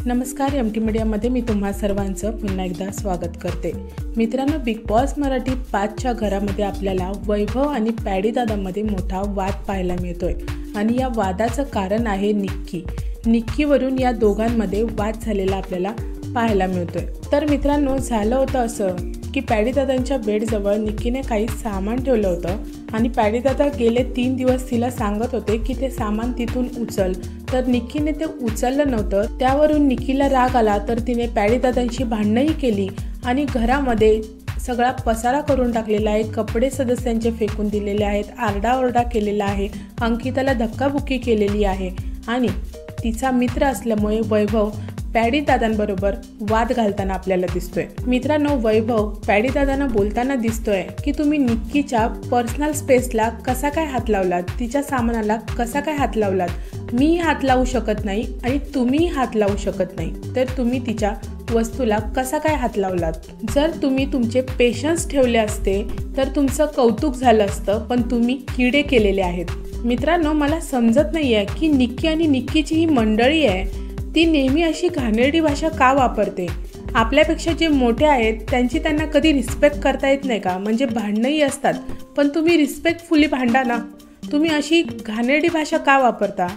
नमस्कार, M T मीडियामध्ये मी तुम्हा सर्वांचं पुन्हा एकदा स्वागत करते। मित्रांनो, बिग बॉस मराठी 5च्या घरामध्ये आपल्याला वैभव आणि पॅडी दादामध्ये मोठा वाद पाहायला मिळतोय आणि या वादाचं कारण आहे निक्कीवरून या दोघांमध्ये वाद झालेला आपल्याला पाहायला मिळतोय। तर मित्रांनो, झालं होतं असं की पॅडी दादांच्या बेडजवळ निक्कीने काही सामान ठेवलं होतं आणि पॅडी दादा गेले 3 दिवस तिला सांगत होते की ते सामान तिथून उचल, तर निक्कीने ते उचललं नव्हतं। त्यावरून निक्कीला राग आला, तर तिने पॅडी दादांशी भांडणही केली आणि घरामध्ये सगळा पसारा करून टाकलेला आहे। कपडे सदस्यांचे फेकून दिलेले आहेत, आरडाओरडा केलेला आहे, अंकिताला धक्काबुक्की केलेली आहे आणि तिचा मित्र असल्यामुळे वैभव पॅडी दादांबरोबर वाद घालताना आपल्याला दिसतोय। मित्रांनो, वैभव पॅडी दादांना बोलताना दिसतोय की तुम्ही निक्कीच्या पर्सनल स्पेसला कसा काय हात लावलात, तिच्या सामानाला कसा काय हात लावलात, मी हात लावू शकत नाही आणि तुम्ही हात लावू शकत नाही, तर तुम्ही तिच्या वस्तूला कसा काय हात लावलात। जर तुम्ही तुमचे पेशन्स ठेवले असते तर तुमचं कौतुक झालं असतं, पण तुम्ही किडे केलेले आहेत। मित्रांनो, मला समजत नाही आहे की निक्की आणि निक्कीची ही मंडळी आहे ती नेहमी अशी घाणेरडी भाषा का वापरते। आपल्यापेक्षा जे मोठे आहेत त्यांची त्यांना कधी रिस्पेक्ट करता येत नाही का? म्हणजे भांडणंही असतात पण तुम्ही रिस्पेक्टफुली भांडा ना, तुम्ही अशी घाणेरडी भाषा का वापरता?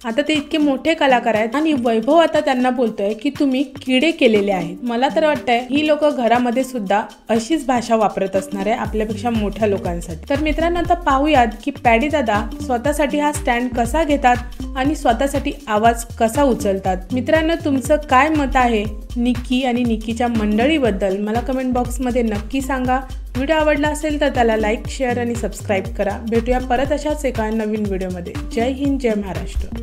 आता ते इतके मोठे कलाकार आहेत आणि वैभव आता त्यांना बोलतोय की तुम्ही किडे केलेले आहेत। मला तर वाटतंय ही लोक घरामध्ये सुद्धा अशीच भाषा वापरत असणार आहे आपल्यापेक्षा मोठ्या लोकांसाठी। तर मित्रांनो, आता पाहूयात की पॅडी दादा स्वतःसाठी हा स्टँड कसा घेतात आणि स्वतःसाठी आवाज कसा उचलतात। मित्रांनो, तुमचं काय मत आहे निक्की आणि निक्कीच्या मंडळीबद्दल मला कमेंट बॉक्समध्ये नक्की सांगा। व्हिडिओ आवडला असेल तर त्याला लाईक, शेअर आणि सबस्क्राईब करा। भेटूया परत अशाच एका नवीन व्हिडिओमध्ये। जय हिंद, जय महाराष्ट्र।